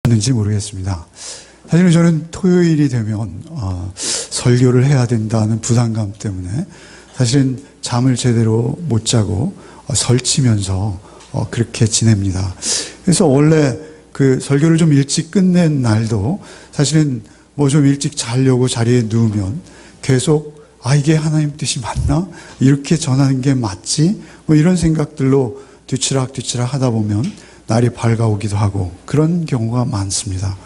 는지 모르겠습니다. 사실은 저는 토요일이 되면 설교를 해야 된다는 부담감 때문에 사실은 잠을 제대로 못 자고 설치면서 그렇게 지냅니다. 그래서 원래 그 설교를 좀 일찍 끝낸 날도 사실은 뭐 좀 일찍 자려고 자리에 누우면 계속 이게 하나님 뜻이 맞나? 이렇게 전하는 게 맞지? 뭐 이런 생각들로 뒤치락뒤치락 하다 보면 날이 밝아오기도 하고 그런 경우가 많습니다.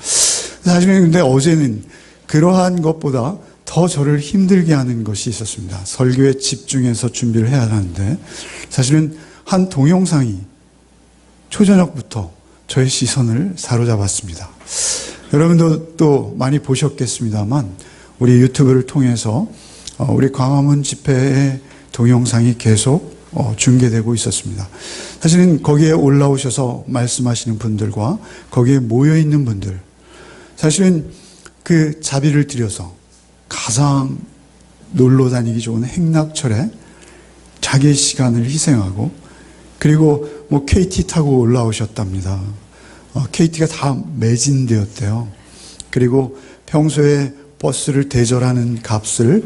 사실은 근데 어제는 그러한 것보다 더 저를 힘들게 하는 것이 있었습니다. 설교에 집중해서 준비를 해야 하는데 사실은 한 동영상이 초저녁부터 저의 시선을 사로잡았습니다. 여러분도 또 많이 보셨겠습니다만 우리 유튜브를 통해서 우리 광화문 집회의 동영상이 계속 중계되고 있었습니다. 사실은 거기에 올라오셔서 말씀하시는 분들과 거기에 모여있는 분들, 사실은 그 자비를 들여서 가장 놀러 다니기 좋은 행락철에 자기의 시간을 희생하고 그리고 뭐 KT 타고 올라오셨답니다. KT가 다 매진되었대요. 그리고 평소에 버스를 대절하는 값을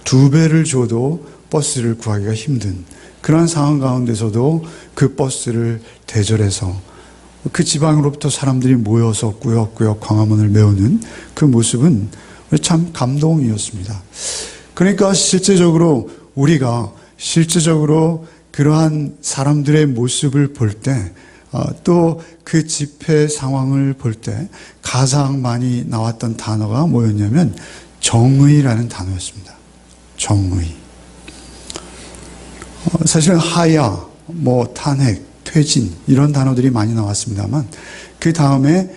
2배를 줘도 버스를 구하기가 힘든 그런 상황 가운데서도 그 버스를 대절해서 그 지방으로부터 사람들이 모여서 꾸역꾸역 광화문을 메우는 그 모습은 참 감동이었습니다. 그러니까 실제적으로 우리가 그러한 사람들의 모습을 볼 때 또 그 집회 상황을 볼 때 가장 많이 나왔던 단어가 뭐였냐면 정의라는 단어였습니다. 정의. 사실은 하야, 탄핵, 퇴진 이런 단어들이 많이 나왔습니다만 그 다음에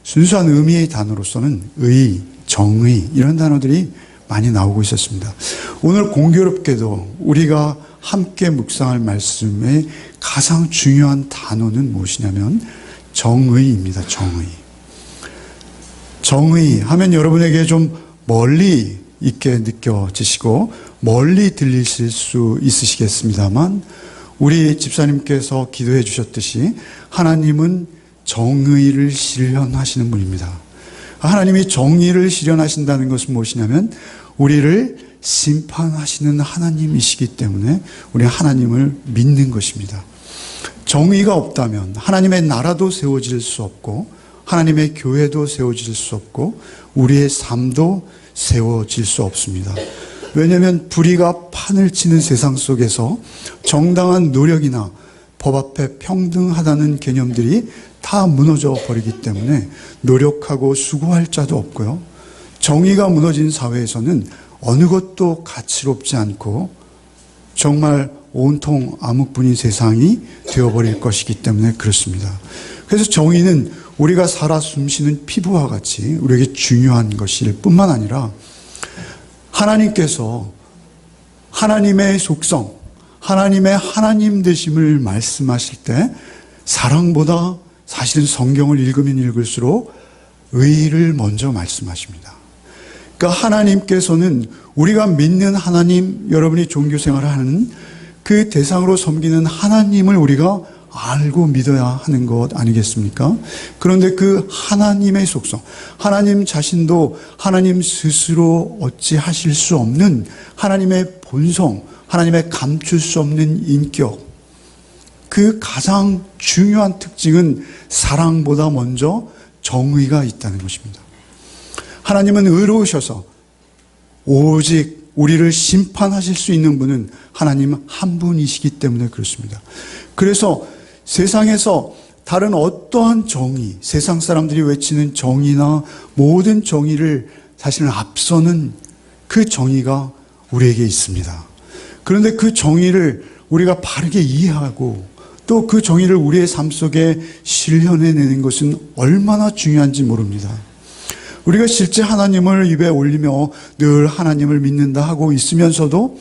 순수한 의미의 단어로서는 의, 정의 이런 단어들이 많이 나오고 있었습니다. 오늘 공교롭게도 우리가 함께 묵상할 말씀의 가장 중요한 단어는 무엇이냐면 정의입니다. 정의. 정의 하면 여러분에게 좀 멀리 있게 느껴지시고 멀리 들리실 수 있으시겠습니다만 우리 집사님께서 기도해 주셨듯이 하나님은 정의를 실현하시는 분입니다. 하나님이 정의를 실현하신다는 것은 무엇이냐면 우리를 심판하시는 하나님이시기 때문에 우리 하나님을 믿는 것입니다. 정의가 없다면 하나님의 나라도 세워질 수 없고 하나님의 교회도 세워질 수 없고 우리의 삶도 세워질 수 없습니다. 왜냐하면 불의가 판을 치는 세상 속에서 정당한 노력이나 법 앞에 평등하다는 개념들이 다 무너져 버리기 때문에 노력하고 수고할 자도 없고요. 정의가 무너진 사회에서는 어느 것도 가치롭지 않고 정말 온통 암흑뿐인 세상이 되어버릴 것이기 때문에 그렇습니다. 그래서 정의는 우리가 살아 숨쉬는 피부와 같이 우리에게 중요한 것일 뿐만 아니라 하나님께서 하나님의 속성, 하나님의 하나님 되심을 말씀하실 때 사랑보다 사실은 성경을 읽으면 읽을수록 의를 먼저 말씀하십니다. 그러니까 하나님께서는 우리가 믿는 하나님, 여러분이 종교생활을 하는 그 대상으로 섬기는 하나님을 우리가 알고 믿어야 하는 것 아니겠습니까? 그런데 그 하나님의 속성, 하나님 자신도 하나님 스스로 어찌하실 수 없는 하나님의 본성, 하나님의 감출 수 없는 인격, 그 가장 중요한 특징은 사랑보다 먼저 정의가 있다는 것입니다. 하나님은 의로우셔서 오직 우리를 심판하실 수 있는 분은 하나님 한 분이시기 때문에 그렇습니다. 그래서 세상에서 다른 어떠한 정의, 세상 사람들이 외치는 정의나 모든 정의를 사실은 앞서는 그 정의가 우리에게 있습니다. 그런데 그 정의를 우리가 바르게 이해하고 또 그 정의를 우리의 삶 속에 실현해내는 것은 얼마나 중요한지 모릅니다. 우리가 실제 하나님을 입에 올리며 늘 하나님을 믿는다 하고 있으면서도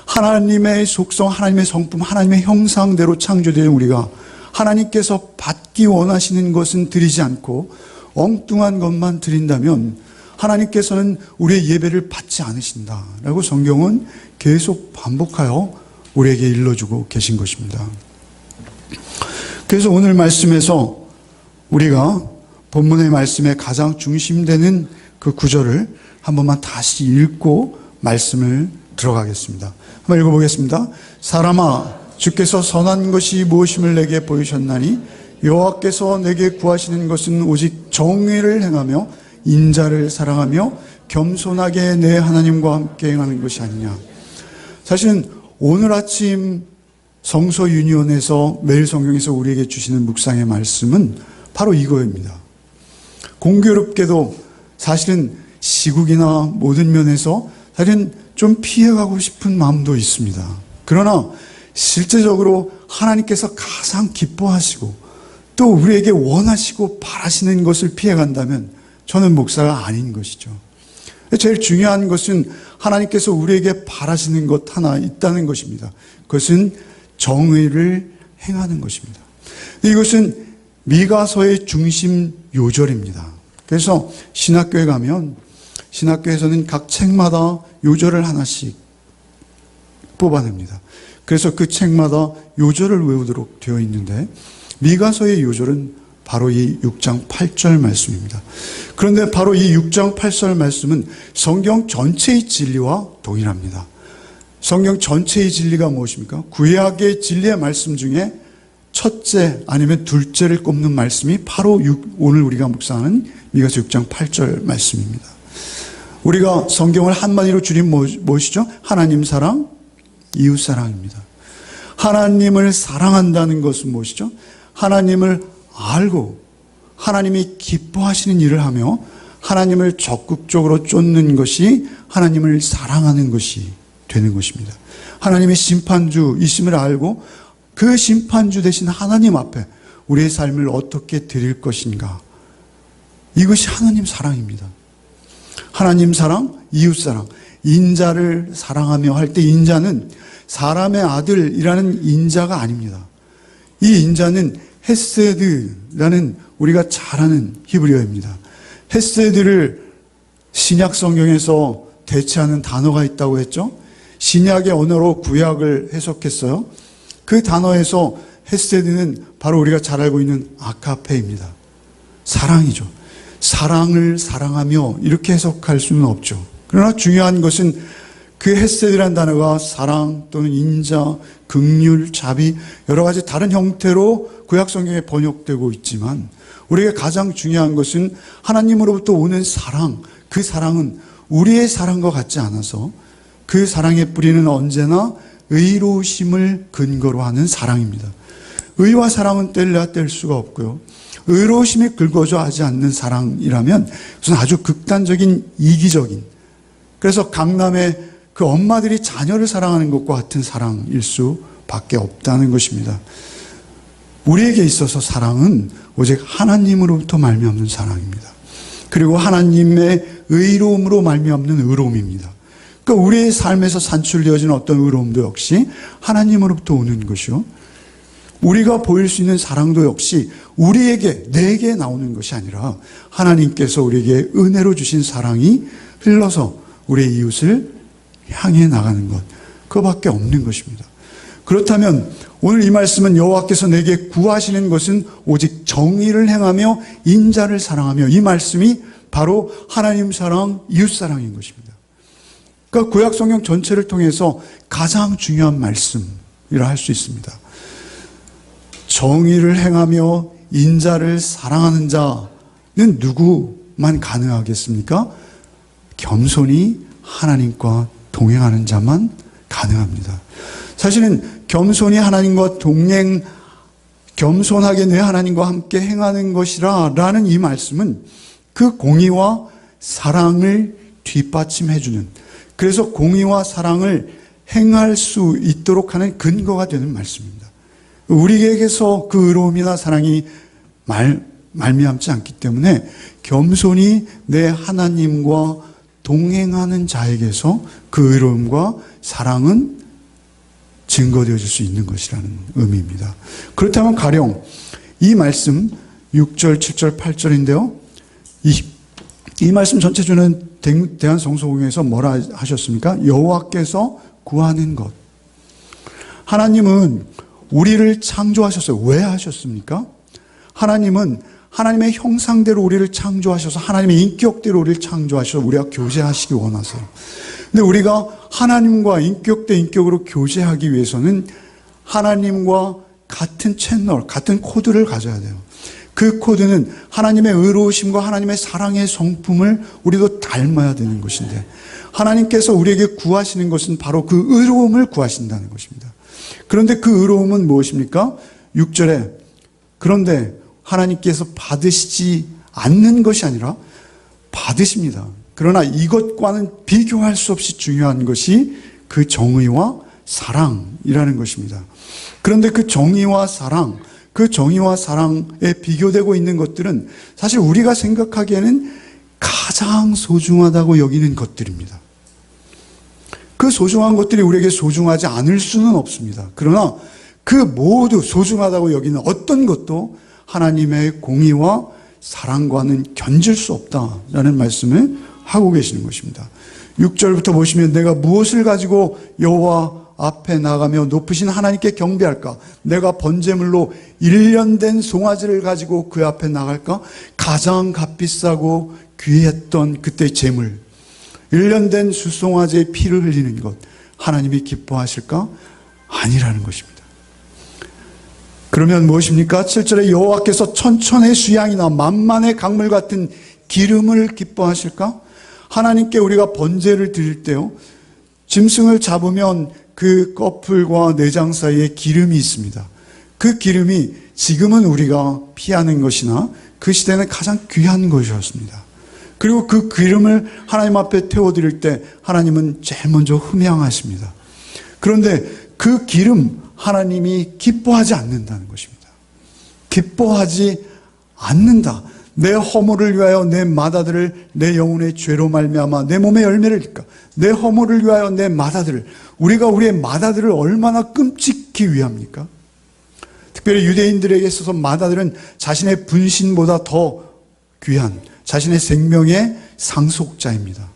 하나님의 속성, 하나님의 성품, 하나님의 형상대로 창조된 우리가 하나님께서 받기 원하시는 것은 드리지 않고 엉뚱한 것만 드린다면 하나님께서는 우리의 예배를 받지 않으신다라고 성경은 계속 반복하여 우리에게 일러주고 계신 것입니다. 그래서 오늘 말씀에서 우리가 본문의 말씀에 가장 중심되는 그 구절을 한 번만 다시 읽고 말씀을 들어가겠습니다. 한번 읽어보겠습니다. 사람아, 주께서 선한 것이 무엇임을 내게 보이셨나니 여호와께서 내게 구하시는 것은 오직 정의를 행하며 인자를 사랑하며 겸손하게 내 하나님과 함께 행하는 것이 아니냐. 사실은 오늘 아침 성서 유니온에서 매일 성경에서 우리에게 주시는 묵상의 말씀은 바로 이거입니다. 공교롭게도 사실은 시국이나 모든 면에서 사실은 좀 피해가고 싶은 마음도 있습니다. 그러나 실제적으로 하나님께서 가장 기뻐하시고 또 우리에게 원하시고 바라시는 것을 피해간다면 저는 목사가 아닌 것이죠. 제일 중요한 것은 하나님께서 우리에게 바라시는 것 하나 있다는 것입니다. 그것은 정의를 행하는 것입니다. 이것은 미가서의 중심 요절입니다. 그래서 신학교에 가면 신학교에서는 각 책마다 요절을 하나씩 뽑아냅니다. 그래서 그 책마다 요절을 외우도록 되어 있는데 미가서의 요절은 바로 이 6장 8절 말씀입니다. 그런데 바로 이 6장 8절 말씀은 성경 전체의 진리와 동일합니다. 성경 전체의 진리가 무엇입니까? 구약의 진리의 말씀 중에 첫째 아니면 둘째를 꼽는 말씀이 바로 오늘 우리가 묵상하는 미가서 6장 8절 말씀입니다. 우리가 성경을 한마디로 줄이면 무엇이죠? 하나님 사랑, 이웃 사랑입니다. 하나님을 사랑한다는 것은 무엇이죠? 하나님을 알고 하나님이 기뻐하시는 일을 하며 하나님을 적극적으로 쫓는 것이 하나님을 사랑하는 것이 되는 것입니다. 하나님의 심판주이심을 알고 그 심판주 되신 하나님 앞에 우리의 삶을 어떻게 드릴 것인가. 이것이 하나님 사랑입니다. 하나님 사랑, 이웃 사랑, 인자를 사랑하며 할 때 인자는 사람의 아들이라는 인자가 아닙니다. 이 인자는 헤세드라는 우리가 잘 아는 히브리어입니다. 헤세드를 신약 성경에서 대체하는 단어가 있다고 했죠. 신약의 언어로 구약을 해석했어요. 그 단어에서 헤세드는 바로 우리가 잘 알고 있는 아카페입니다. 사랑이죠. 사랑을 사랑하며 이렇게 해석할 수는 없죠. 그러나 중요한 것은 그 헤세드라는 단어가 사랑 또는 인자, 긍휼, 자비 여러 가지 다른 형태로 구약 성경에 번역되고 있지만 우리에게 가장 중요한 것은 하나님으로부터 오는 사랑, 그 사랑은 우리의 사랑과 같지 않아서 그 사랑의 뿌리는 언제나 의로우심을 근거로 하는 사랑입니다. 의와 사랑은 뗄래야 뗄 수가 없고요. 의로우심이 긁어져 하지 않는 사랑이라면 그것은 아주 극단적인 이기적인, 그래서 강남의 그 엄마들이 자녀를 사랑하는 것과 같은 사랑일 수밖에 없다는 것입니다. 우리에게 있어서 사랑은 오직 하나님으로부터 말미암는 사랑입니다. 그리고 하나님의 의로움으로 말미암는 의로움입니다. 그러니까 우리의 삶에서 산출되어지는 어떤 의로움도 역시 하나님으로부터 오는 것이요. 우리가 보일 수 있는 사랑도 역시 우리에게, 내게 나오는 것이 아니라 하나님께서 우리에게 은혜로 주신 사랑이 흘러서 우리의 이웃을 향해 나가는 것, 그거밖에 없는 것입니다. 그렇다면 오늘 이 말씀은 여호와께서 내게 구하시는 것은 오직 정의를 행하며 인자를 사랑하며, 이 말씀이 바로 하나님 사랑, 이웃 사랑인 것입니다. 그러니까 구약 성경 전체를 통해서 가장 중요한 말씀이라 할 수 있습니다. 정의를 행하며 인자를 사랑하는 자는 누구만 가능하겠습니까? 겸손히 하나님과 동행하는 자만 가능합니다. 사실은 겸손히 하나님과 겸손하게 내 하나님과 함께 행하는 것이라 라는 이 말씀은 그 공의와 사랑을 뒷받침해주는, 그래서 공의와 사랑을 행할 수 있도록 하는 근거가 되는 말씀입니다. 우리에게서 그 의로움이나 사랑이 말미암지 않기 때문에 겸손히 내 하나님과 동행하는 자에게서 그 의로움과 사랑은 증거되어질 수 있는 것이라는 의미입니다. 그렇다면 가령 이 말씀 6절, 7절, 8절인데요. 이 말씀 전체주는 대한성서공회에서 뭐라 하셨습니까? 여호와께서 구하는 것. 하나님은 우리를 창조하셨어요. 왜 하셨습니까? 하나님은 하나님의 형상대로 우리를 창조하셔서 하나님의 인격대로 우리를 창조하셔서 우리가 교제하시기 원하세요. 근데 우리가 하나님과 인격 대 인격으로 교제하기 위해서는 하나님과 같은 채널, 같은 코드를 가져야 돼요. 그 코드는 하나님의 의로우심과 하나님의 사랑의 성품을 우리도 닮아야 되는 것인데, 하나님께서 우리에게 구하시는 것은 바로 그 의로움을 구하신다는 것입니다. 그런데 그 의로움은 무엇입니까? 6절에 그런데 하나님께서 받으시지 않는 것이 아니라 받으십니다. 그러나 이것과는 비교할 수 없이 중요한 것이 그 정의와 사랑이라는 것입니다. 그런데 그 정의와 사랑, 그 정의와 사랑에 비교되고 있는 것들은 사실 우리가 생각하기에는 가장 소중하다고 여기는 것들입니다. 그 소중한 것들이 우리에게 소중하지 않을 수는 없습니다. 그러나 그 모두 소중하다고 여기는 어떤 것도 하나님의 공의와 사랑과는 견질 수 없다라는 말씀을 하고 계시는 것입니다. 6절부터 보시면 내가 무엇을 가지고 여호와 앞에 나가며 높으신 하나님께 경배할까? 내가 번제물로 1년 된 송아지를 가지고 그 앞에 나갈까? 가장 값비싸고 귀했던 그때의 제물, 1년 된 수송아지의 피를 흘리는 것, 하나님이 기뻐하실까? 아니라는 것입니다. 그러면 무엇입니까? 7절에 여호와께서 천천의 수양이나 만만의 강물 같은 기름을 기뻐하실까? 하나님께 우리가 번제를 드릴 때요, 짐승을 잡으면 그 꺼풀과 내장 사이에 기름이 있습니다. 그 기름이 지금은 우리가 피하는 것이나 그 시대는 가장 귀한 것이었습니다. 그리고 그 기름을 하나님 앞에 태워드릴 때 하나님은 제일 먼저 흠양하십니다. 그런데 그 기름 하나님이 기뻐하지 않는다는 것입니다. 기뻐하지 않는다. 내 허물을 위하여 내 맏아들을 내 영혼의 죄로 말미암아 내 몸의 열매를 릴까? 내 허물을 위하여 내 맏아들을, 우리가 우리의 맏아들을 얼마나 끔찍히 위합니까? 특별히 유대인들에게 있어서 맏아들은 자신의 분신보다 더 귀한 자신의 생명의 상속자입니다.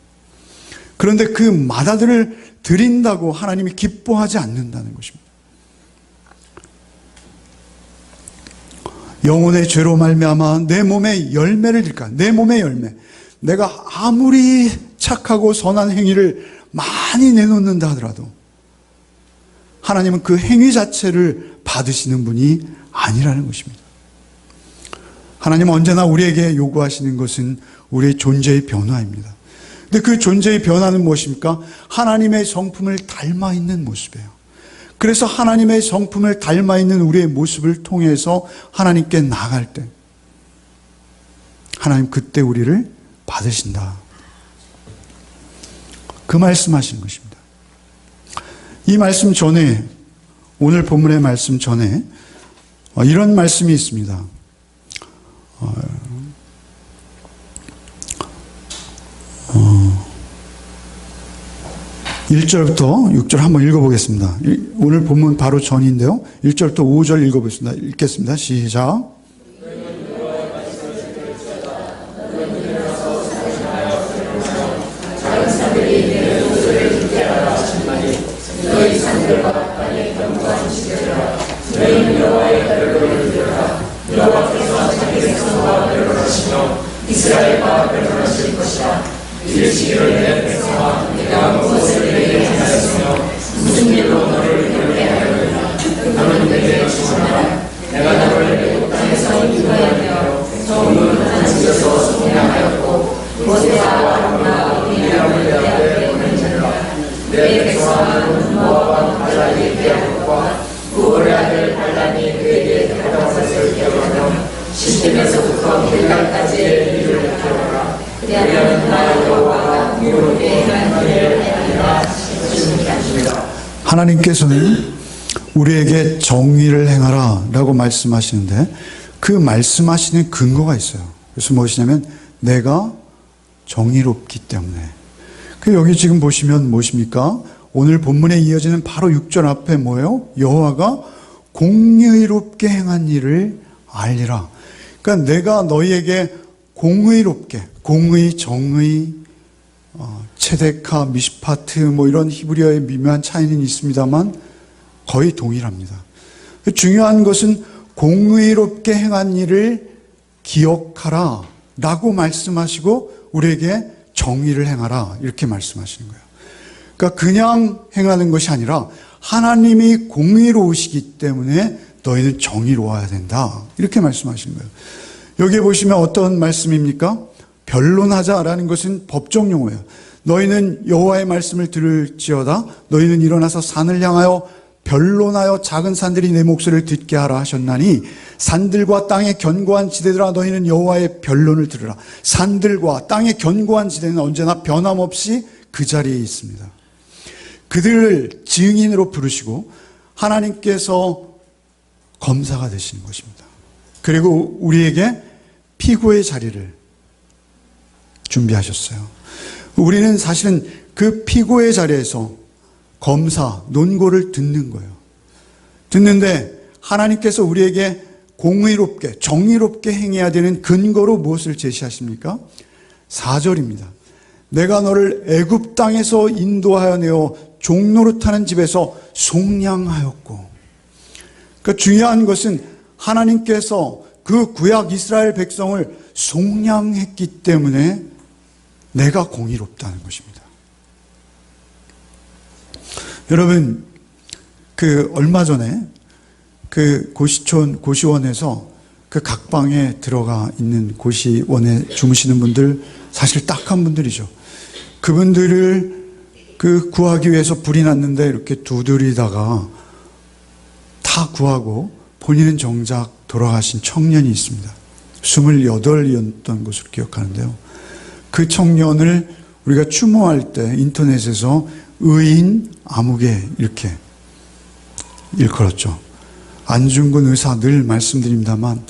그런데 그 맏아들을 드린다고 하나님이 기뻐하지 않는다는 것입니다. 영혼의 죄로 말미암아 내 몸의 열매를 릴까? 내 몸의 열매. 내가 아무리 착하고 선한 행위를 많이 내놓는다 하더라도 하나님은 그 행위 자체를 받으시는 분이 아니라는 것입니다. 하나님은 언제나 우리에게 요구하시는 것은 우리의 존재의 변화입니다. 근데 그 존재의 변화는 무엇입니까? 하나님의 성품을 닮아 있는 모습이에요. 그래서 하나님의 성품을 닮아 있는 우리의 모습을 통해서 하나님께 나아갈 때 하나님 그때 우리를 받으신다. 그 말씀하신 것입니다. 이 말씀 전에, 오늘 본문의 말씀 전에 이런 말씀이 있습니다. 1절부터 6절 한번 읽어보겠습니다. 오늘 본문 바로 전인데요. 1절부터 5절 읽어보겠습니다. 읽겠습니다. 시작. 이스라엘과 변론하실 것이다. 이르시기를 내 백성아 내가 무엇을 너희에게 하였으며 무슨 일로 너를 경배하였느냐. 너는 내게 요청하라. 내가 너를 애굽 땅에서 인도하여 성문 하나님께서 성량하였고 모세와 아론과 미리암을 대하여 보낸지라. 내 백성아 모압 왕 발락이 대한 것과 부올의 아들 발람이 그에게 대답한 것을 기억하며 시팀에서부터 길갈까지의 일을 기억하라. 그리하면 나 여호와가 공의롭게 행한 일을 행하리라 하십니다. 하나님께서는 우리에게 정의를 행하라 라고 말씀하시는데 그 말씀하시는 근거가 있어요. 그래서 무엇이냐면 내가 정의롭기 때문에. 그 여기 지금 보시면 무엇입니까? 오늘 본문에 이어지는 바로 6절 앞에 뭐예요? 여호와가 공의롭게 행한 일을 알리라. 그러니까 내가 너희에게 공의롭게, 공의, 정의, 체데카, 미시파트 뭐 이런 히브리어의 미묘한 차이는 있습니다만 거의 동일합니다. 중요한 것은 공의롭게 행한 일을 기억하라 라고 말씀하시고 우리에게 정의를 행하라 이렇게 말씀하시는 거예요. 그러니까 그냥 행하는 것이 아니라 하나님이 공의로우시기 때문에 너희는 정의로워야 된다 이렇게 말씀하시는 거예요. 여기에 보시면 어떤 말씀입니까? 변론하자라는 것은 법정 용어예요. 너희는 여호와의 말씀을 들을지어다 너희는 일어나서 산을 향하여 변론하여 작은 산들이 내 목소리를 듣게 하라 하셨나니 산들과 땅의 견고한 지대들아 너희는 여호와의 변론을 들으라. 산들과 땅의 견고한 지대는 언제나 변함없이 그 자리에 있습니다. 그들을 증인으로 부르시고 하나님께서 검사가 되시는 것입니다. 그리고 우리에게 피고의 자리를 준비하셨어요. 우리는 사실은 그 피고의 자리에서 검사, 논고를 듣는 거예요. 듣는데 하나님께서 우리에게 공의롭게, 정의롭게 행해야 되는 근거로 무엇을 제시하십니까? 4절입니다. 내가 너를 애굽 땅에서 인도하여 내어 종노릇하는 집에서 속량하였고. 그러니까 중요한 것은 하나님께서 그 구약 이스라엘 백성을 속량했기 때문에 내가 공의롭다는 것입니다. 여러분, 얼마 전에 고시원에서 그 각방에 들어가 있는 고시원에 주무시는 분들 사실 딱한 분들이죠. 그분들을 구하기 위해서 불이 났는데 이렇게 두드리다가 다 구하고 본인은 정작 돌아가신 청년이 있습니다. 28이었던 것으로 기억하는데요. 그 청년을 우리가 추모할 때 인터넷에서 의인 아무개 이렇게 일컬었죠. 안중근 의사 늘 말씀드립니다만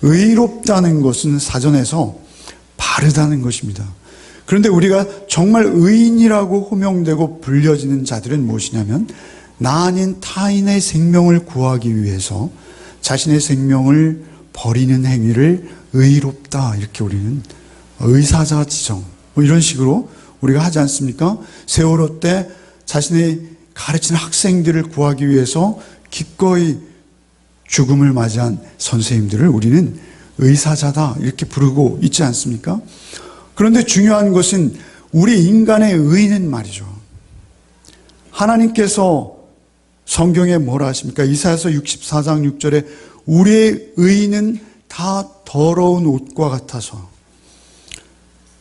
의롭다는 것은 사전에서 바르다는 것입니다. 그런데 우리가 정말 의인이라고 호명되고 불려지는 자들은 무엇이냐면 나 아닌 타인의 생명을 구하기 위해서 자신의 생명을 버리는 행위를 의롭다 이렇게 우리는 의사자 지정 이런 식으로 우리가 하지 않습니까? 세월호 때 자신의 가르치는 학생들을 구하기 위해서 기꺼이 죽음을 맞이한 선생님들을 우리는 의사자다 이렇게 부르고 있지 않습니까? 그런데 중요한 것은 우리 인간의 의는 말이죠. 하나님께서 성경에 뭐라 하십니까? 이사야서 64장 6절에 우리의 의는 다 더러운 옷과 같아서,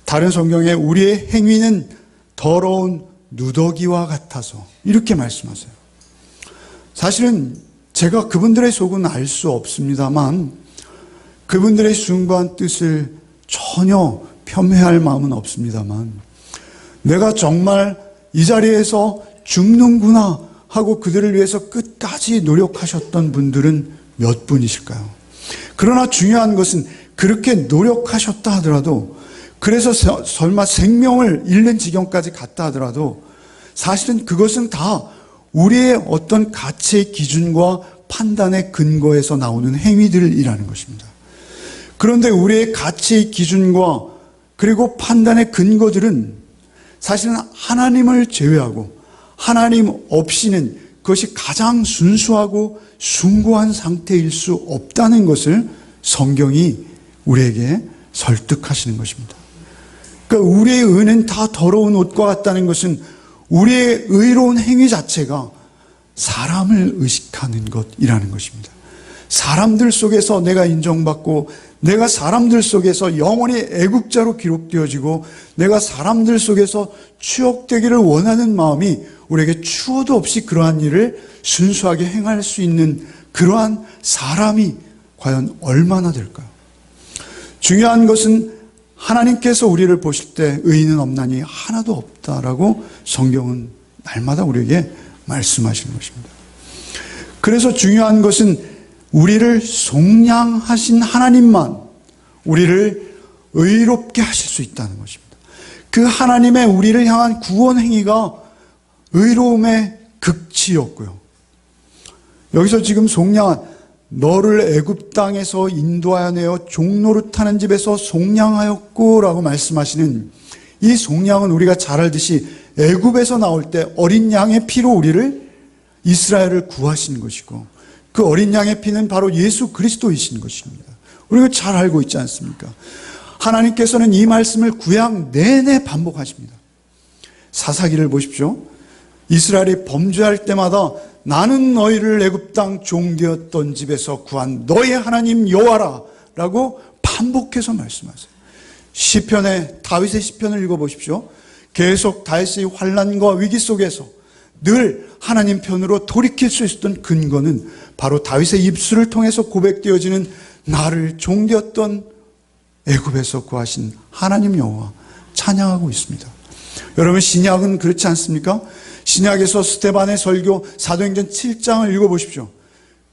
다른 성경에 우리의 행위는 더러운 누더기와 같아서 이렇게 말씀하세요. 사실은 제가 그분들의 속은 알 수 없습니다만 그분들의 순수한 뜻을 전혀 폄훼할 마음은 없습니다만 내가 정말 이 자리에서 죽는구나 하고 그들을 위해서 끝까지 노력하셨던 분들은 몇 분이실까요? 그러나 중요한 것은 그렇게 노력하셨다 하더라도, 그래서 설마 생명을 잃는 지경까지 갔다 하더라도 사실은 그것은 다 우리의 어떤 가치의 기준과 판단의 근거에서 나오는 행위들이라는 것입니다. 그런데 우리의 가치의 기준과 그리고 판단의 근거들은 사실은 하나님을 제외하고 하나님 없이는 그것이 가장 순수하고 숭고한 상태일 수 없다는 것을 성경이 우리에게 설득하시는 것입니다. 그러니까 우리의 의는 다 더러운 옷과 같다는 것은 우리의 의로운 행위 자체가 사람을 의식하는 것이라는 것입니다. 사람들 속에서 내가 인정받고 내가 사람들 속에서 영원히 애국자로 기록되어지고 내가 사람들 속에서 추억되기를 원하는 마음이 우리에게 추호도 없이 그러한 일을 순수하게 행할 수 있는 그러한 사람이 과연 얼마나 될까요? 중요한 것은 하나님께서 우리를 보실 때 의인은 없나니 하나도 없다라고 성경은 날마다 우리에게 말씀하시는 것입니다. 그래서 중요한 것은 우리를 속량하신 하나님만 우리를 의롭게 하실 수 있다는 것입니다. 그 하나님의 우리를 향한 구원 행위가 의로움의 극치였고요. 여기서 지금 속량한 너를 애굽 땅에서 인도하여 내어 종노릇하는 집에서 속량하였고 라고 말씀하시는 이 속량은 우리가 잘 알듯이 애굽에서 나올 때 어린 양의 피로 우리를 이스라엘을 구하신 것이고 그 어린 양의 피는 바로 예수 그리스도이신 것입니다. 우리가 잘 알고 있지 않습니까? 하나님께서는 이 말씀을 구약 내내 반복하십니다. 사사기를 보십시오. 이스라엘이 범죄할 때마다 나는 너희를 애굽 땅 종되었던 집에서 구한 너희 하나님 여호와라 라고 반복해서 말씀하세요. 시편에 다윗의 시편을 읽어보십시오. 계속 다윗의 환난과 위기 속에서 늘 하나님 편으로 돌이킬 수 있었던 근거는 바로 다윗의 입술을 통해서 고백되어지는 나를 종되었던 애굽에서 구하신 하나님 여호와 찬양하고 있습니다. 여러분, 신약은 그렇지 않습니까? 신약에서 스데반의 설교 사도행전 7장을 읽어보십시오.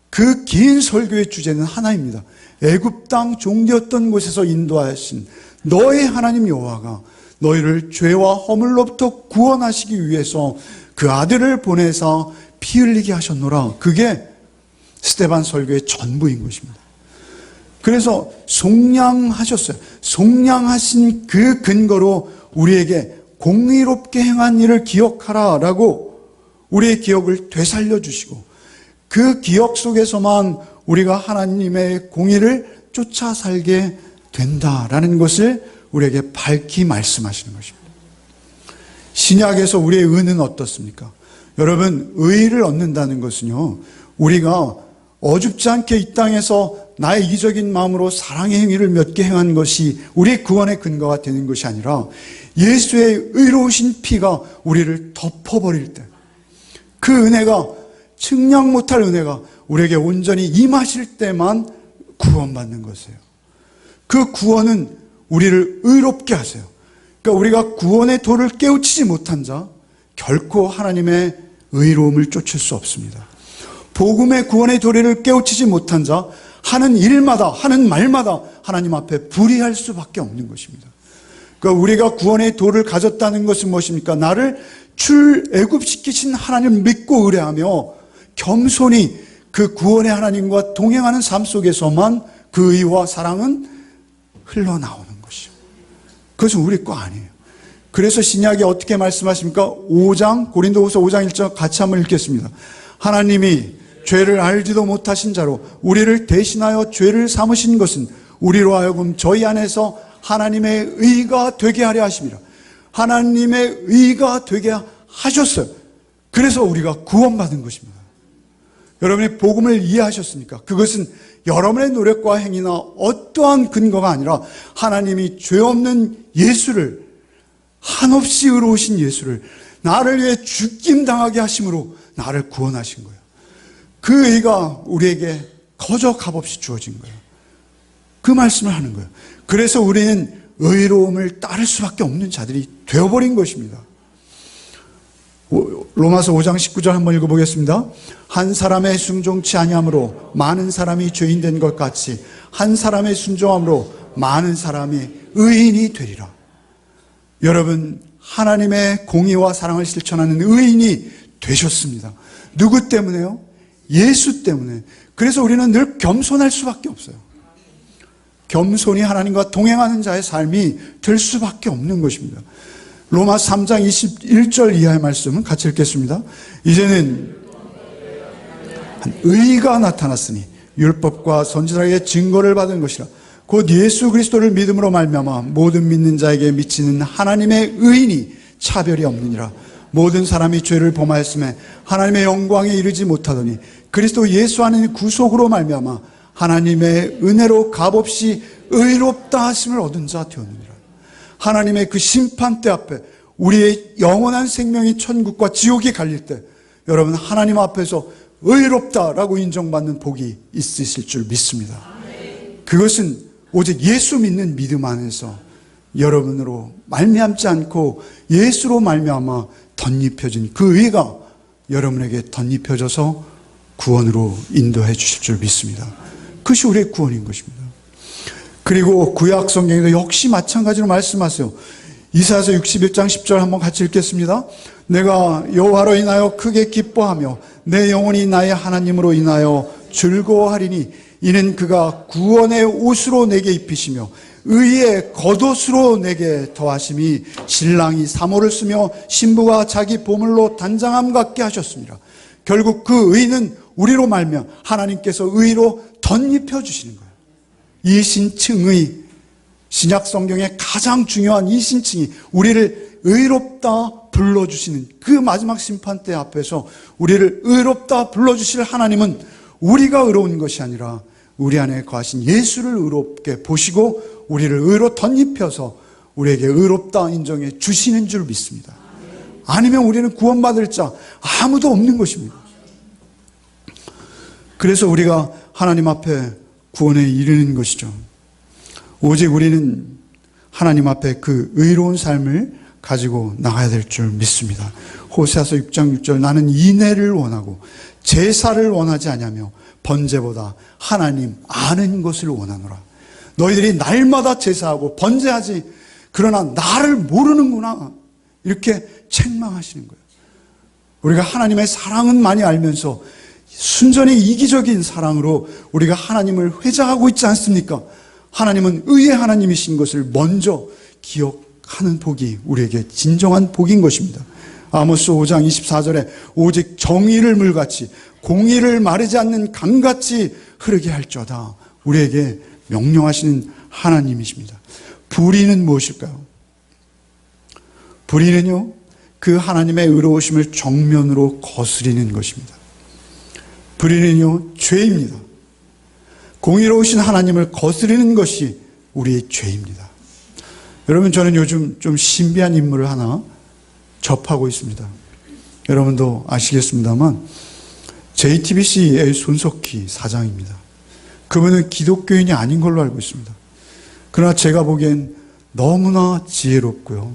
그 긴 설교의 주제는 하나입니다. 애굽 땅 종되었던 곳에서 인도하신 너의 하나님 여호와가 너희를 죄와 허물로부터 구원하시기 위해서 그 아들을 보내사 피 흘리게 하셨노라. 그게 스데반 설교의 전부인 것입니다. 그래서 속량하셨어요. 속량하신 그 근거로 우리에게 공의롭게 행한 일을 기억하라 라고 우리의 기억을 되살려 주시고, 그 기억 속에서만 우리가 하나님의 공의를 쫓아 살게 된다라는 것을 우리에게 밝히 말씀하시는 것입니다. 신약에서 우리의 의는 어떻습니까? 여러분, 의를 얻는다는 것은요, 우리가 어줍지 않게 이 땅에서 나의 이기적인 마음으로 사랑의 행위를 몇 개 행한 것이 우리의 구원의 근거가 되는 것이 아니라 예수의 의로우신 피가 우리를 덮어버릴 때, 그 은혜가, 측량 못할 은혜가 우리에게 온전히 임하실 때만 구원받는 것이에요. 그 구원은 우리를 의롭게 하세요. 그러니까 우리가 구원의 도를 깨우치지 못한 자, 결코 하나님의 의로움을 쫓을 수 없습니다. 복음의 구원의 도리를 깨우치지 못한 자, 하는 일마다, 하는 말마다 하나님 앞에 불의할 수밖에 없는 것입니다. 그러니까 우리가 구원의 도를 가졌다는 것은 무엇입니까? 나를 출애굽시키신 하나님을 믿고 의뢰하며 겸손히 그 구원의 하나님과 동행하는 삶 속에서만 그 의와 사랑은 흘러나오는 것이죠. 그것은 우리 거 아니에요. 그래서 신약이 어떻게 말씀하십니까? 5장, 고린도후서 5장 1절 같이 한번 읽겠습니다. 하나님이 죄를 알지도 못하신 자로 우리를 대신하여 죄를 삼으신 것은 우리로 하여금 저희 안에서 하나님의 의가 되게 하려 하심이라. 하나님의 의가 되게 하셨어요. 그래서 우리가 구원받은 것입니다. 여러분이 복음을 이해하셨습니까? 그것은 여러분의 노력과 행위나 어떠한 근거가 아니라 하나님이 죄 없는 예수를, 한없이 의로우신 예수를 나를 위해 죽임당하게 하심으로 나를 구원하신 거예요. 그 의가 우리에게 거저 값없이 주어진 거예요. 그 말씀을 하는 거예요. 그래서 우리는 의로움을 따를 수밖에 없는 자들이 되어버린 것입니다. 로마서 5장 19절 한번 읽어보겠습니다. 한 사람의 순종치 아니함으로 많은 사람이 죄인 된 것 같이 한 사람의 순종함으로 많은 사람이 의인이 되리라. 여러분, 하나님의 공의와 사랑을 실천하는 의인이 되셨습니다. 누구 때문에요? 예수 때문에. 그래서 우리는 늘 겸손할 수밖에 없어요. 겸손히 하나님과 동행하는 자의 삶이 될 수밖에 없는 것입니다. 로마 3장 21절 이하의 말씀은 같이 읽겠습니다. 이제는 의가 나타났으니 율법과 선지자에게 증거를 받은 것이라. 곧 예수 그리스도를 믿음으로 말미암아 모든 믿는 자에게 미치는 하나님의 의인이 차별이 없느니라. 모든 사람이 죄를 범하였음에 하나님의 영광에 이르지 못하더니 그리스도 예수 안에 구속으로 말미암아 하나님의 은혜로 값없이 의롭다 하심을 얻은 자 되었느니라. 하나님의 그 심판대 앞에 우리의 영원한 생명이 천국과 지옥이 갈릴 때 여러분, 하나님 앞에서 의롭다라고 인정받는 복이 있으실 줄 믿습니다. 그것은 오직 예수 믿는 믿음 안에서 여러분으로 말미암지 않고 예수로 말미암아 덧입혀진 그 의가 여러분에게 덧입혀져서 구원으로 인도해 주실 줄 믿습니다. 그것이 우리의 구원인 것입니다. 그리고 구약 성경에도 역시 마찬가지로 말씀하세요. 이사야서 61장 10절 한번 같이 읽겠습니다. 내가 여호와로 인하여 크게 기뻐하며 내 영혼이 나의 하나님으로 인하여 즐거워하리니 이는 그가 구원의 옷으로 내게 입히시며 의의 겉옷으로 내게 더하심이 신랑이 사모를 쓰며 신부가 자기 보물로 단장함 같게 하셨습니다. 결국 그 의는 우리로 말며 하나님께서 의로 덧입혀 주시는 거예요. 이 신칭의 신약 성경의 가장 중요한 이 신칭이 우리를 의롭다 불러주시는 그 마지막 심판대 앞에서 우리를 의롭다 불러주실 하나님은 우리가 의로운 것이 아니라 우리 안에 거하신 예수를 의롭게 보시고 우리를 의로 덧입혀서 우리에게 의롭다 인정해 주시는 줄 믿습니다. 아니면 우리는 구원받을 자 아무도 없는 것입니다. 그래서 우리가 하나님 앞에 구원에 이르는 것이죠. 오직 우리는 하나님 앞에 그 의로운 삶을 가지고 나가야 될 줄 믿습니다. 호세아서 6장 6절 나는 인애를 원하고 제사를 원하지 아니하며 번제보다 하나님 아는 것을 원하노라. 너희들이 날마다 제사하고 번제하지 그러나 나를 모르는구나. 이렇게 책망하시는 거예요. 우리가 하나님의 사랑은 많이 알면서 순전히 이기적인 사랑으로 우리가 하나님을 회자하고 있지 않습니까? 하나님은 의의 하나님이신 것을 먼저 기억하는 복이 우리에게 진정한 복인 것입니다. 아모스 5장 24절에 오직 정의를 물같이 공의를 마르지 않는 강같이 흐르게 할지어다. 우리에게 명령하시는 하나님이십니다. 불의는 무엇일까요? 불의는요, 그 하나님의 의로우심을 정면으로 거스리는 것입니다. 불의는요, 죄입니다. 공의로우신 하나님을 거스리는 것이 우리의 죄입니다. 여러분, 저는 요즘 좀 신비한 인물을 하나 접하고 있습니다. 여러분도 아시겠습니다만 JTBC의 손석희 사장입니다. 그분은 기독교인이 아닌 걸로 알고 있습니다. 그러나 제가 보기엔 너무나 지혜롭고요.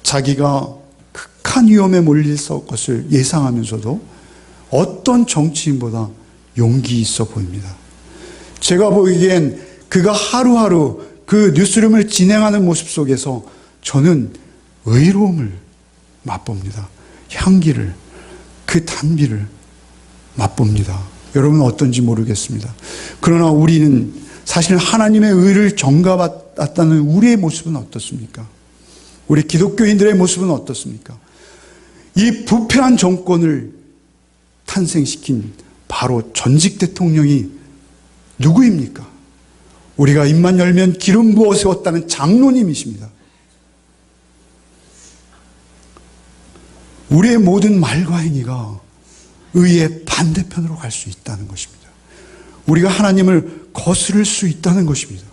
자기가 극한 위험에 몰릴 것을 예상하면서도 어떤 정치인보다 용기 있어 보입니다. 제가 보기엔 그가 하루하루 그 뉴스룸을 진행하는 모습 속에서 저는 의로움을 맛봅니다. 향기를, 그 단비를 맛봅니다. 여러분은 어떤지 모르겠습니다. 그러나 우리는 사실 하나님의 의를 전가받았다는 우리의 모습은 어떻습니까? 우리 기독교인들의 모습은 어떻습니까? 이 부패한 정권을 탄생시킨 바로 전직 대통령이 누구입니까? 우리가 입만 열면 기름 부어 세웠다는 장로님이십니다. 우리의 모든 말과 행위가 의의 반대편으로 갈 수 있다는 것입니다. 우리가 하나님을 거스를 수 있다는 것입니다.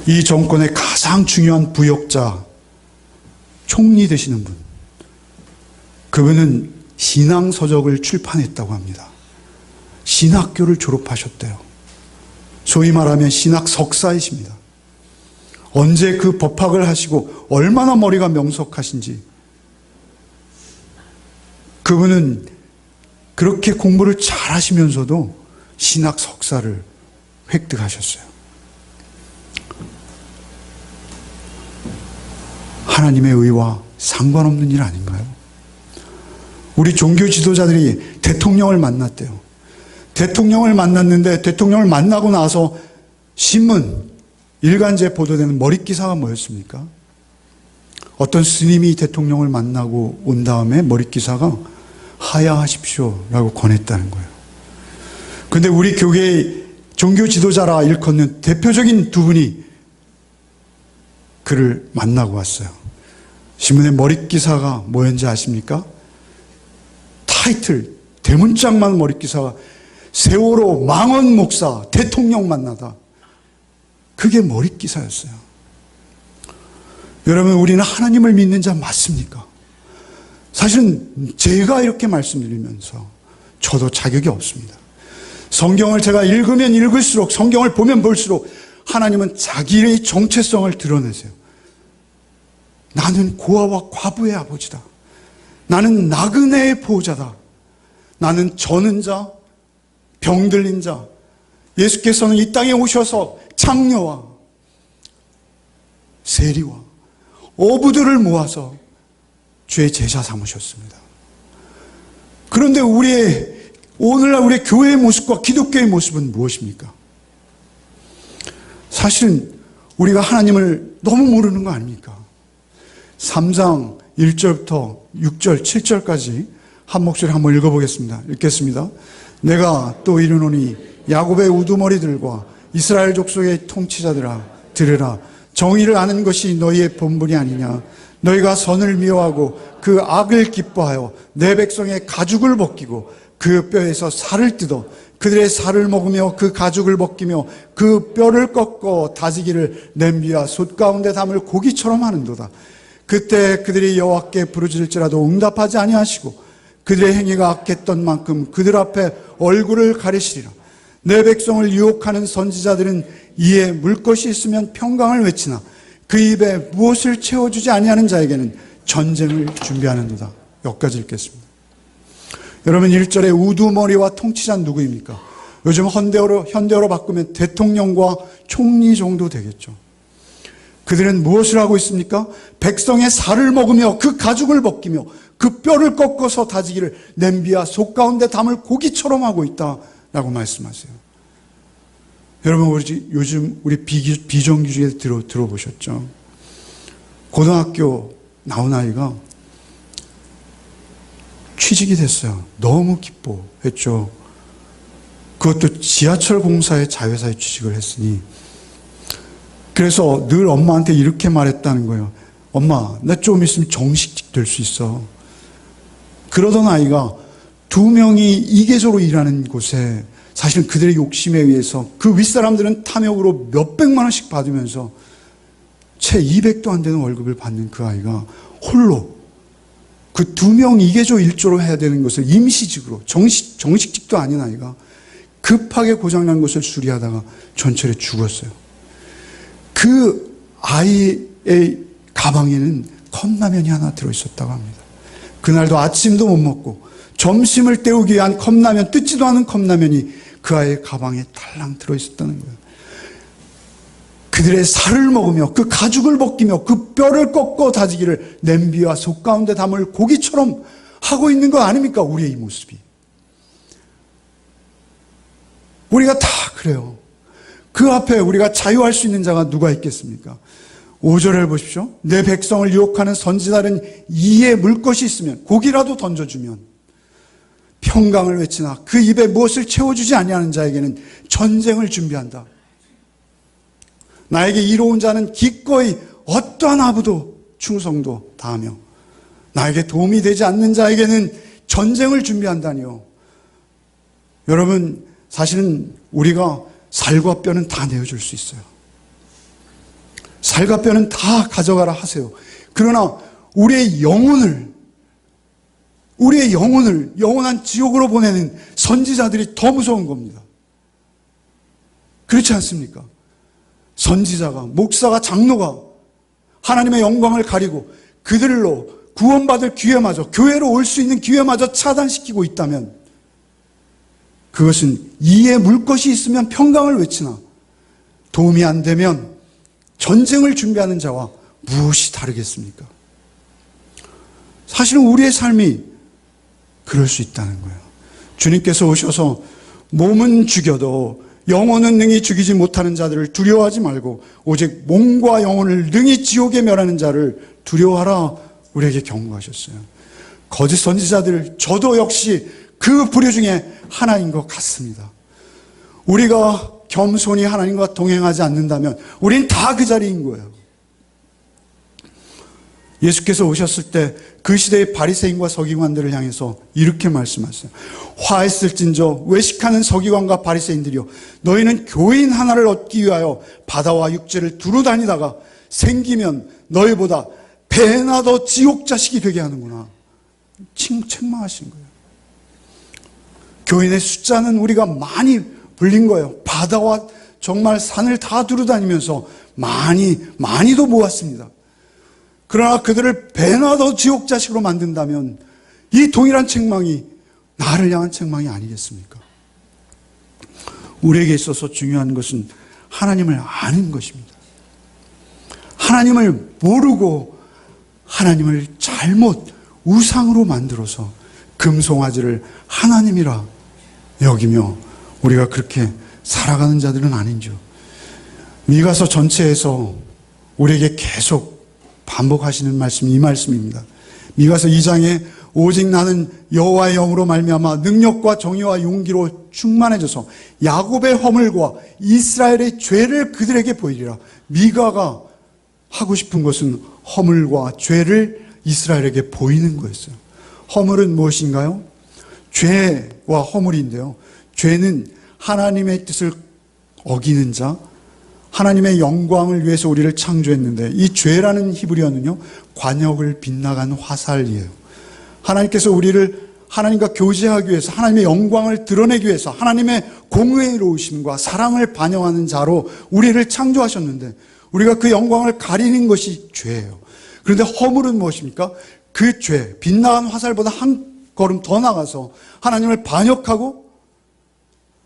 이 정권의 가장 중요한 부역자, 총리 되시는 분, 그분은 신앙서적을 출판했다고 합니다. 신학교를 졸업하셨대요. 소위 말하면 신학 석사이십니다. 언제 그 법학을 하시고 얼마나 머리가 명석하신지, 그분은 그렇게 공부를 잘 하시면서도 신학 석사를 획득하셨어요. 하나님의 의와 상관없는 일 아닌가요? 우리 종교 지도자들이 대통령을 만났대요. 대통령을 만났는데 대통령을 만나고 나서 신문, 일간지에 보도되는 머릿기사가 뭐였습니까? 어떤 스님이 대통령을 만나고 온 다음에 머릿기사가 하야하십시오 라고 권했다는 거예요. 그런데 우리 교계의 종교 지도자라 일컫는 대표적인 두 분이 그를 만나고 왔어요. 신문의 머릿기사가 뭐였는지 아십니까? 타이틀, 대문짝만 머릿기사가 세월호 망원 목사 대통령 만나다. 그게 머릿기사였어요. 여러분, 우리는 하나님을 믿는 자 맞습니까? 사실은 제가 이렇게 말씀드리면서 저도 자격이 없습니다. 성경을 제가 읽으면 읽을수록, 성경을 보면 볼수록 하나님은 자기의 정체성을 드러내세요. 나는 고아와 과부의 아버지다. 나는 나그네의 보호자다. 나는 저는 자, 병들린 자. 예수께서는 이 땅에 오셔서 창녀와 세리와 어부들을 모아서 주의 제자 삼으셨습니다. 그런데 오늘날 우리의 교회의 모습과 기독교의 모습은 무엇입니까? 사실은 우리가 하나님을 너무 모르는 거 아닙니까? 3장 1절부터 6절, 7절까지 한 목소리 한번 읽어보겠습니다. 읽겠습니다. 내가 또 이르노니 야곱의 우두머리들과 이스라엘 족속의 통치자들아 들으라. 정의를 아는 것이 너희의 본분이 아니냐. 너희가 선을 미워하고 그 악을 기뻐하여 내 백성의 가죽을 벗기고 그 뼈에서 살을 뜯어 그들의 살을 먹으며 그 가죽을 벗기며 그 뼈를 꺾어 다지기를 냄비와 솥 가운데 담을 고기처럼 하는도다. 그때 그들이 여호와께 부르짖을지라도 응답하지 아니하시고 그들의 행위가 악했던 만큼 그들 앞에 얼굴을 가리시리라. 내 백성을 유혹하는 선지자들은 이에 물 것이 있으면 평강을 외치나 그 입에 무엇을 채워주지 아니하는 자에게는 전쟁을 준비하는도다. 여기까지 읽겠습니다. 여러분, 1절에 우두머리와 통치자는 누구입니까? 요즘 현대어로 바꾸면 대통령과 총리 정도 되겠죠. 그들은 무엇을 하고 있습니까? 백성의 살을 먹으며 그 가죽을 벗기며 그 뼈를 꺾어서 다지기를 냄비와 솥 가운데 담을 고기처럼 하고 있다라고 말씀하세요. 여러분, 요즘 우리 비정규직에 들어보셨죠? 고등학교 나온 아이가 취직이 됐어요. 너무 기뻐했죠. 그것도 지하철 공사의 자회사에 취직을 했으니. 그래서 늘 엄마한테 이렇게 말했다는 거예요. 엄마, 나 좀 있으면 정식직 될 수 있어. 그러던 아이가 2명이 이계소로 일하는 곳에 사실은 그들의 욕심에 의해서 그 윗사람들은 탐욕으로 몇백만 원씩 받으면서 채 200도 안 되는 월급을 받는 그 아이가 홀로 그 2명 이계조 1조로 해야 되는 것을 임시직으로 정식직도 아닌 아이가 급하게 고장난 것을 수리하다가 전철에 죽었어요. 그 아이의 가방에는 컵라면이 하나 들어있었다고 합니다. 그날도 아침도 못 먹고 점심을 때우기 위한 컵라면, 뜯지도 않은 컵라면이 그 아이의 가방에 달랑 들어있었다는 거예요. 그들의 살을 먹으며 그 가죽을 벗기며 그 뼈를 꺾어 다지기를 냄비와 솥 가운데 담을 고기처럼 하고 있는 거 아닙니까? 우리의 이 모습이. 우리가 다 그래요. 그 앞에 우리가 자유할 수 있는 자가 누가 있겠습니까? 5절을 보십시오. 내 백성을 유혹하는 선지자는 이에 물 것이 있으면 고기라도 던져주면 평강을 외치나 그 입에 무엇을 채워주지 아니하는 자에게는 전쟁을 준비한다. 나에게 이로운 자는 기꺼이 어떠한 아부도 충성도 다하며 나에게 도움이 되지 않는 자에게는 전쟁을 준비한다니요. 여러분, 사실은 우리가 살과 뼈는 다 내어줄 수 있어요. 살과 뼈는 다 가져가라 하세요. 그러나 우리의 영혼을 영원한 지옥으로 보내는 선지자들이 더 무서운 겁니다. 그렇지 않습니까? 선지자가, 목사가, 장로가 하나님의 영광을 가리고 그들로 구원받을 기회마저, 교회로 올 수 있는 기회마저 차단시키고 있다면 그것은 이에 물 것이 있으면 평강을 외치나 도움이 안 되면 전쟁을 준비하는 자와 무엇이 다르겠습니까? 사실은 우리의 삶이 그럴 수 있다는 거예요. 주님께서 오셔서 몸은 죽여도 영혼은 능히 죽이지 못하는 자들을 두려워하지 말고 오직 몸과 영혼을 능히 지옥에 멸하는 자를 두려워하라 우리에게 경고하셨어요. 거짓 선지자들, 저도 역시 그 부류 중에 하나인 것 같습니다. 우리가 겸손히 하나님과 동행하지 않는다면 우린 다 그 자리인 거예요. 예수께서 오셨을 때 그 시대의 바리새인과 서기관들을 향해서 이렇게 말씀하셨어요. 화했을진저 외식하는 서기관과 바리새인들이여, 너희는 교인 하나를 얻기 위하여 바다와 육지를 두루 다니다가 생기면 너희보다 배나 더 지옥 자식이 되게 하는구나. 책망하신 거예요. 교인의 숫자는 우리가 많이 불린 거예요. 바다와 정말 산을 다 두루 다니면서 많이도 모았습니다. 그러나 그들을 배나 더 지옥 자식으로 만든다면 이 동일한 책망이 나를 향한 책망이 아니겠습니까? 우리에게 있어서 중요한 것은 하나님을 아는 것입니다. 하나님을 모르고 하나님을 잘못 우상으로 만들어서 금송아지를 하나님이라 여기며 우리가 그렇게 살아가는 자들은 아닌지요. 미가서 전체에서 우리에게 계속 반복하시는 말씀이 이 말씀입니다. 미가서 2장에 오직 나는 여호와의 영으로 말미암아 능력과 정의와 용기로 충만해져서 야곱의 허물과 이스라엘의 죄를 그들에게 보이리라. 미가가 하고 싶은 것은 허물과 죄를 이스라엘에게 보이는 거였어요. 허물은 무엇인가요? 죄와 허물인데요. 죄는 하나님의 뜻을 어기는 자, 하나님의 영광을 위해서 우리를 창조했는데, 이 죄라는 히브리어는요, 관역을 빗나간 화살이에요. 하나님께서 우리를 하나님과 교제하기 위해서, 하나님의 영광을 드러내기 위해서 하나님의 공의로우심과 사랑을 반영하는 자로 우리를 창조하셨는데, 우리가 그 영광을 가리는 것이 죄예요. 그런데 허물은 무엇입니까? 그 죄, 빗나간 화살보다 한 걸음 더 나가서 하나님을 반역하고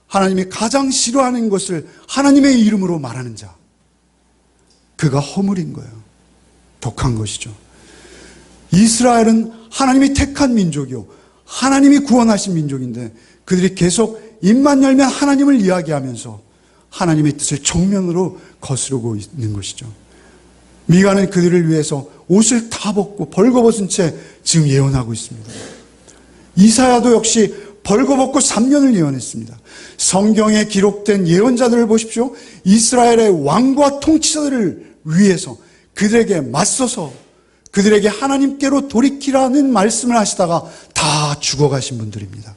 하나님이 가장 싫어하는 것을 하나님의 이름으로 말하는 자, 그가 허물인 거예요. 독한 것이죠. 이스라엘은 하나님이 택한 민족이요, 하나님이 구원하신 민족인데, 그들이 계속 입만 열면 하나님을 이야기하면서 하나님의 뜻을 정면으로 거스르고 있는 것이죠. 미가는 그들을 위해서 옷을 다 벗고 벌거벗은 채 지금 예언하고 있습니다. 이사야도 역시 벌거벗고 3년을 예언했습니다. 성경에 기록된 예언자들을 보십시오. 이스라엘의 왕과 통치자들을 위해서 그들에게 맞서서 그들에게 하나님께로 돌이키라는 말씀을 하시다가 다 죽어가신 분들입니다.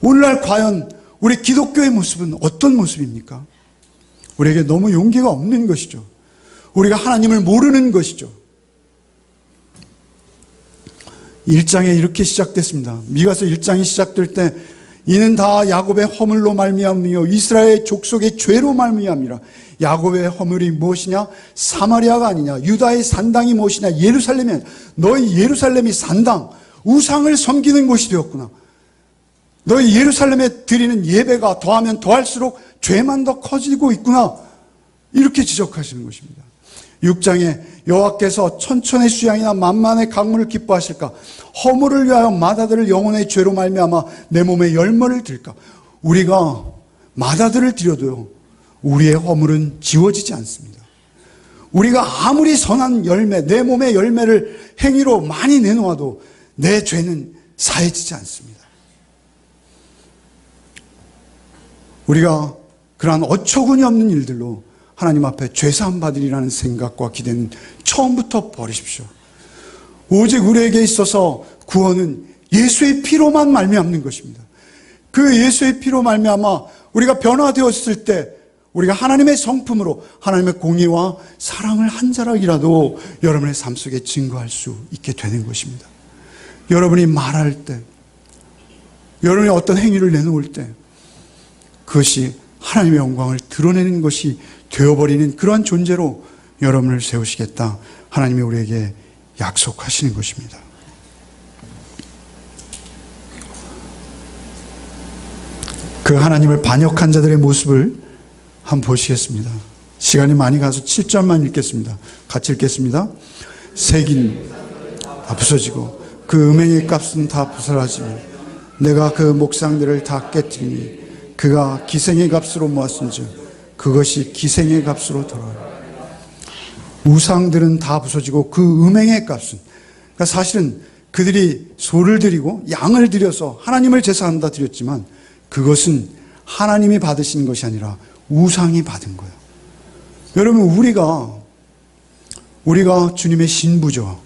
오늘날 과연 우리 기독교의 모습은 어떤 모습입니까? 우리에게 너무 용기가 없는 것이죠. 우리가 하나님을 모르는 것이죠. 1장에 이렇게 시작됐습니다. 미가서 1장이 시작될 때, 이는 다 야곱의 허물로 말미암으며 이스라엘 족속의 죄로 말미암이라. 야곱의 허물이 무엇이냐? 사마리아가 아니냐? 유다의 산당이 무엇이냐? 예루살렘이 아니냐? 너희 예루살렘이 산당, 우상을 섬기는 곳이 되었구나. 너희 예루살렘에 드리는 예배가 더하면 더할수록 죄만 더 커지고 있구나. 이렇게 지적하시는 것입니다. 6장에 여호와께서 천천의 수양이나 만만의 강물을 기뻐하실까? 허물을 위하여 맏아들을 영혼의 죄로 말미암아 내 몸에 열매를 들까? 우리가 맏아들을 드려도요, 우리의 허물은 지워지지 않습니다. 우리가 아무리 선한 열매, 내 몸의 열매를 행위로 많이 내놓아도 내 죄는 사해지지 않습니다. 우리가 그러한 어처구니 없는 일들로 하나님 앞에 죄사함 받으리라는 생각과 기대는 처음부터 버리십시오. 오직 우리에게 있어서 구원은 예수의 피로만 말미암는 것입니다. 그 예수의 피로 말미암아 우리가 변화되었을 때 우리가 하나님의 성품으로 하나님의 공의와 사랑을 한 자락이라도 여러분의 삶 속에 증거할 수 있게 되는 것입니다. 여러분이 말할 때, 여러분이 어떤 행위를 내놓을 때 그것이 하나님의 영광을 드러내는 것이 되어버리는 그러한 존재로 여러분을 세우시겠다, 하나님이 우리에게 약속하시는 것입니다. 그 하나님을 반역한 자들의 모습을 한번 보시겠습니다. 시간이 많이 가서 7절만 읽겠습니다. 같이 읽겠습니다. 색인 다 부서지고 그 음행의 값은 다 부서라지며 내가 그 목상들을 다 깨뜨리니 그가 기생의 값으로 모았은즉 그것이 기생의 값으로 돌아오리라. 우상들은 다 부서지고 그 음행의 값은, 그러니까 사실은 그들이 소를 드리고 양을 드려서 하나님을 제사한다 드렸지만 그것은 하나님이 받으신 것이 아니라 우상이 받은 거예요. 여러분, 우리가 주님의 신부죠.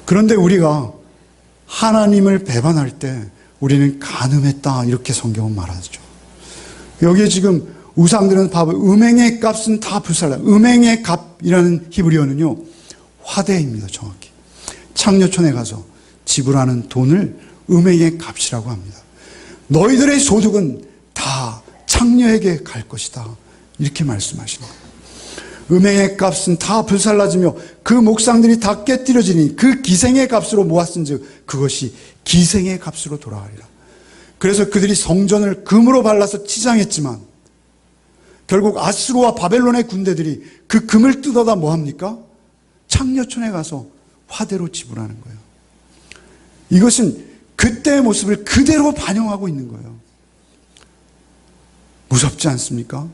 그런데 우리가 하나님을 배반할 때 우리는 간음했다, 이렇게 성경은 말하죠. 여기에 지금 우상들은 봐봐요. 음행의 값은 다 불살라. 음행의 값이라는 히브리어는요, 화대입니다. 정확히 창녀촌에 가서 지불하는 돈을 음행의 값이라고 합니다. 너희들의 소득은 다 창녀에게 갈 것이다, 이렇게 말씀하시는 거예요. 음행의 값은 다 불살라지며 그 목상들이 다 깨뜨려지니 그 기생의 값으로 모았은즉 그것이 기생의 값으로 돌아가리라. 그래서 그들이 성전을 금으로 발라서 치장했지만 결국 아수르와 바벨론의 군대들이 그 금을 뜯어다 뭐합니까? 창녀촌에 가서 화대로 지불하는 거예요. 이것은 그때의 모습을 그대로 반영하고 있는 거예요. 무섭지 않습니까?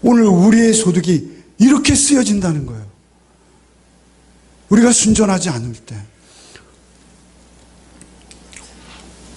오늘 우리의 소득이 이렇게 쓰여진다는 거예요. 우리가 순전하지 않을 때,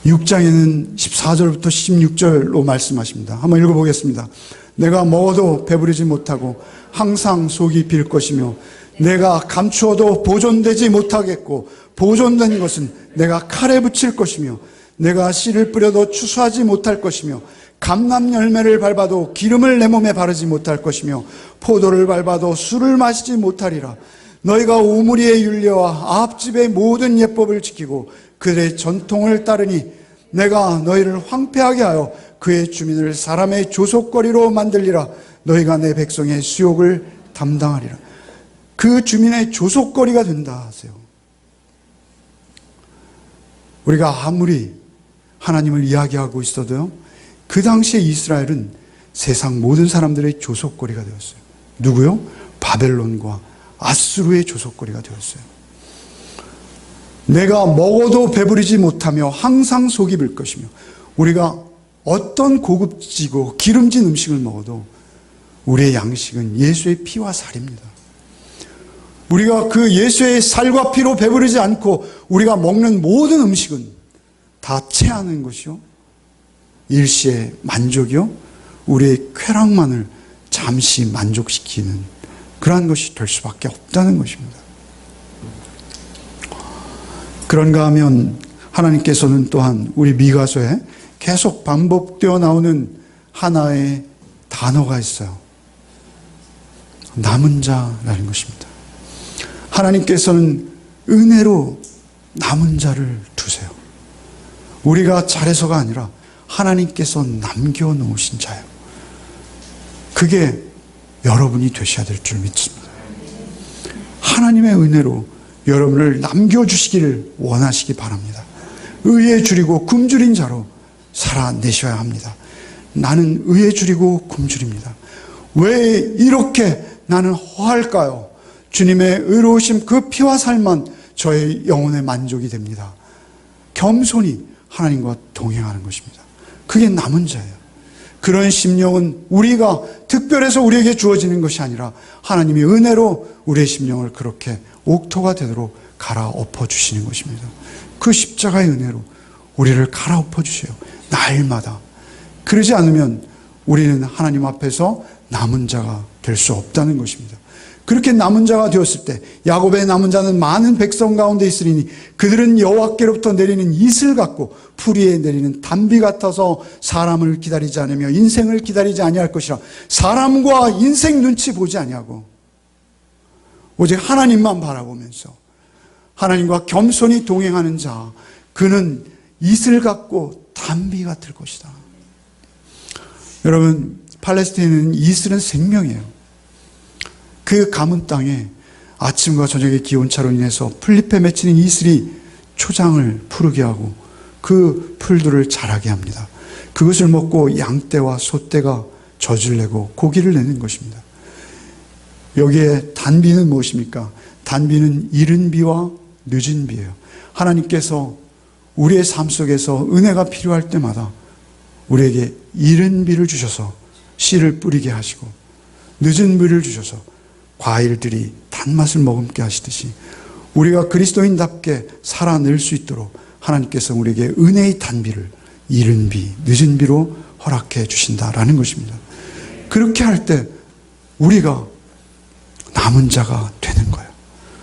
6장에는 14절부터 16절로 말씀하십니다. 한번 읽어보겠습니다. 내가 먹어도 배부르지 못하고 항상 속이 빌 것이며 내가 감추어도 보존되지 못하겠고 보존된 것은 내가 칼에 붙일 것이며 내가 씨를 뿌려도 추수하지 못할 것이며 감람 열매를 밟아도 기름을 내 몸에 바르지 못할 것이며 포도를 밟아도 술을 마시지 못하리라. 너희가 오므리의 율례와 아합집의 모든 예법을 지키고 그들의 전통을 따르니 내가 너희를 황폐하게 하여 그의 주민을 사람의 조속거리로 만들리라. 너희가 내 백성의 수욕을 담당하리라. 그 주민의 조속거리가 된다 하세요. 우리가 아무리 하나님을 이야기하고 있어도요, 그 당시에 이스라엘은 세상 모든 사람들의 조속거리가 되었어요. 누구요? 바벨론과 아수르의 조속거리가 되었어요. 내가 먹어도 배부르지 못하며 항상 속이 빌 것이며, 우리가 어떤 고급지고 기름진 음식을 먹어도 우리의 양식은 예수의 피와 살입니다. 우리가 그 예수의 살과 피로 배부르지 않고 우리가 먹는 모든 음식은 다 체하는 것이요, 일시의 만족이요, 우리의 쾌락만을 잠시 만족시키는 그러한 것이 될 수밖에 없다는 것입니다. 그런가 하면 하나님께서는 또한 우리 미가서에 계속 반복되어 나오는 하나의 단어가 있어요. 남은 자라는 것입니다. 하나님께서는 은혜로 남은 자를 두세요. 우리가 잘해서가 아니라 하나님께서 남겨놓으신 자예요. 그게 여러분이 되셔야 될 줄 믿습니다. 하나님의 은혜로 여러분을 남겨주시기를 원하시기 바랍니다. 의에 줄이고 굶주린 자로 살아내셔야 합니다. 나는 의에 줄이고 굶주립니다. 왜 이렇게 나는 허할까요? 주님의 의로우심 그 피와 살만 저의 영혼의 만족이 됩니다. 겸손히 하나님과 동행하는 것입니다. 그게 남은 자예요. 그런 심령은 우리가 특별해서 우리에게 주어지는 것이 아니라 하나님이 은혜로 우리의 심령을 그렇게 옥토가 되도록 갈아엎어 주시는 것입니다. 그 십자가의 은혜로 우리를 갈아엎어 주세요. 날마다. 그러지 않으면 우리는 하나님 앞에서 남은 자가 될 수 없다는 것입니다. 그렇게 남은 자가 되었을 때 야곱의 남은 자는 많은 백성 가운데 있으리니 그들은 여호와께로부터 내리는 이슬 같고 풀 위에 내리는 단비 같아서 사람을 기다리지 않으며 인생을 기다리지 아니할 것이라. 사람과 인생 눈치 보지 아니하고 오직 하나님만 바라보면서 하나님과 겸손히 동행하는 자, 그는 이슬 같고 단비 같을 것이다. 여러분, 팔레스타인은 이슬은 생명이에요. 그 가문 땅에 아침과 저녁의 기온차로 인해서 풀잎에 맺히는 이슬이 초장을 푸르게 하고 그 풀들을 자라게 합니다. 그것을 먹고 양떼와 소떼가 젖을 내고 고기를 내는 것입니다. 여기에 단비는 무엇입니까? 단비는 이른 비와 늦은 비예요. 하나님께서 우리의 삶 속에서 은혜가 필요할 때마다 우리에게 이른 비를 주셔서 씨를 뿌리게 하시고 늦은 비를 주셔서 과일들이 단맛을 머금게 하시듯이 우리가 그리스도인답게 살아낼 수 있도록 하나님께서 우리에게 은혜의 단비를 이른 비, 늦은 비로 허락해 주신다라는 것입니다. 그렇게 할 때 우리가 남은 자가 되는 거예요.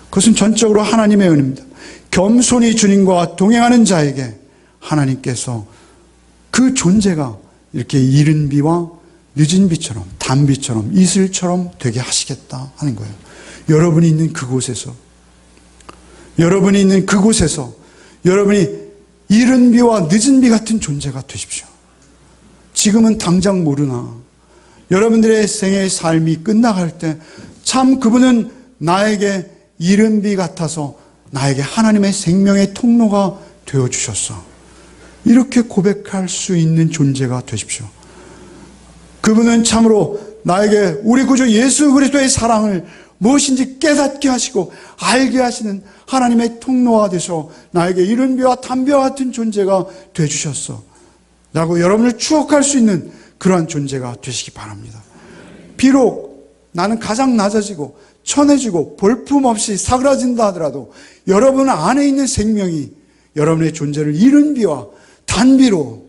그것은 전적으로 하나님의 은혜입니다. 겸손히 주님과 동행하는 자에게 하나님께서 그 존재가 이렇게 이른 비와 늦은 비처럼, 단비처럼, 이슬처럼 되게 하시겠다 하는 거예요. 여러분이 있는 그곳에서 여러분이 이른 비와 늦은 비 같은 존재가 되십시오. 지금은 당장 모르나 여러분들의 생의 삶이 끝나갈 때 참 그분은 나에게 이른 비 같아서 나에게 하나님의 생명의 통로가 되어주셨어. 이렇게 고백할 수 있는 존재가 되십시오. 그분은 참으로 나에게 우리 구주 예수 그리스도의 사랑을 무엇인지 깨닫게 하시고 알게 하시는 하나님의 통로가 되셔 나에게 이른 비와 단비와 같은 존재가 되주셨어 라고 여러분을 추억할 수 있는 그러한 존재가 되시기 바랍니다. 비록 나는 가장 낮아지고 천해지고 볼품없이 사그라진다 하더라도 여러분 안에 있는 생명이 여러분의 존재를 이른 비와 단비로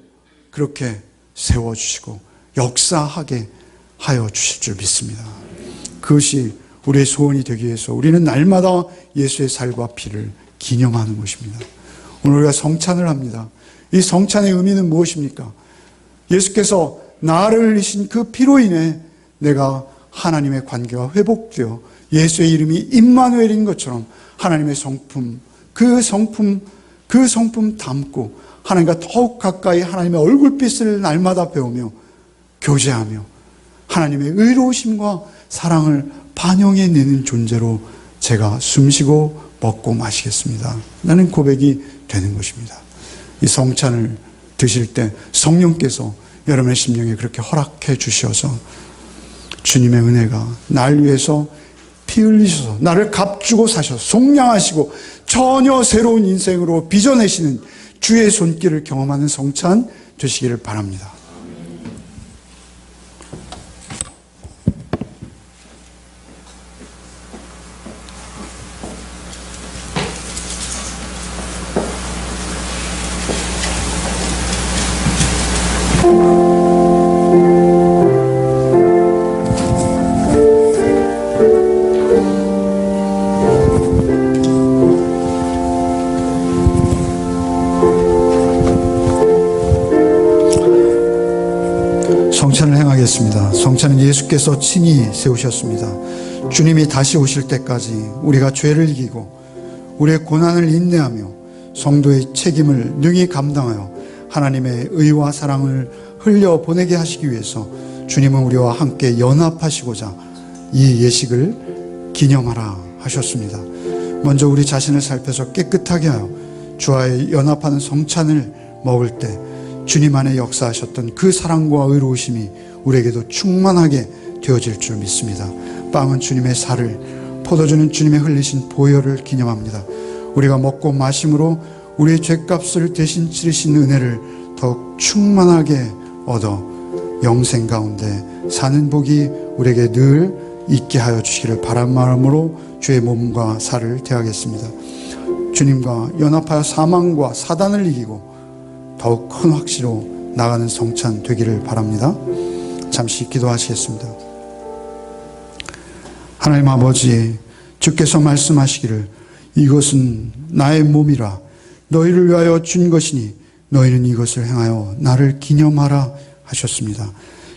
그렇게 세워주시고 역사하게 하여 주실 줄 믿습니다. 그것이 우리의 소원이 되기 위해서 우리는 날마다 예수의 살과 피를 기념하는 것입니다. 오늘 우리가 성찬을 합니다. 이 성찬의 의미는 무엇입니까? 예수께서 나를 흘리신 그 피로 인해 내가 하나님의 관계와 회복되어 예수의 이름이 임마누엘인 것처럼 하나님의 성품, 그 성품 담고 하나님과 더욱 가까이 하나님의 얼굴빛을 날마다 배우며 교제하며 하나님의 의로우심과 사랑을 반영해내는 존재로 제가 숨쉬고 먹고 마시겠습니다. 라는 고백이 되는 것입니다. 이 성찬을 드실 때 성령께서 여러분의 심령에 그렇게 허락해 주셔서 주님의 은혜가 날 위해서 피 흘리셔서 나를 값주고 사셔서 속량하시고 전혀 새로운 인생으로 빚어내시는 주의 손길을 경험하는 성찬 되시기를 바랍니다. 성찬을 행하겠습니다. 성찬은 예수께서 친히 세우셨습니다. 주님이 다시 오실 때까지 우리가 죄를 이기고 우리의 고난을 인내하며 성도의 책임을 능히 감당하여 하나님의 의와 사랑을 흘려보내게 하시기 위해서 주님은 우리와 함께 연합하시고자 이 예식을 기념하라 하셨습니다. 먼저 우리 자신을 살펴서 깨끗하게 하여 주와의 연합하는 성찬을 먹을 때 주님 안에 역사하셨던 그 사랑과 의로우심이 우리에게도 충만하게 되어질 줄 믿습니다. 빵은 주님의 살을, 포도주는 주님의 흘리신 보혈을 기념합니다. 우리가 먹고 마심으로 우리의 죄값을 대신 치르신 은혜를 더욱 충만하게 얻어 영생 가운데 사는 복이 우리에게 늘 있게 하여 주시기를 바란 마음으로 주의 몸과 살을 대하겠습니다. 주님과 연합하여 사망과 사단을 이기고 더욱 큰 확신으로 나가는 성찬 되기를 바랍니다. 잠시 기도하시겠습니다. 하나님 아버지, 주께서 말씀하시기를 이것은 나의 몸이라 너희를 위하여 준 것이니 너희는 이것을 행하여 나를 기념하라 하셨습니다.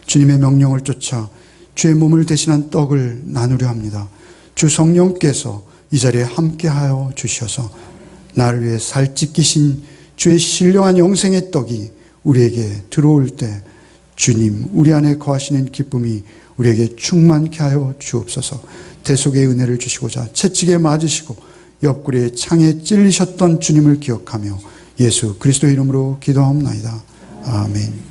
주님의 명령을 쫓아 주의 몸을 대신한 떡을 나누려 합니다. 주 성령께서 이 자리에 함께하여 주셔서 나를 위해 살찌기신 주의 신령한 영생의 떡이 우리에게 들어올 때 주님 우리 안에 거하시는 기쁨이 우리에게 충만케 하여 주옵소서. 대속의 은혜를 주시고자 채찍에 맞으시고 옆구리에 창에 찔리셨던 주님을 기억하며 예수 그리스도의 이름으로 기도하옵나이다. 아멘.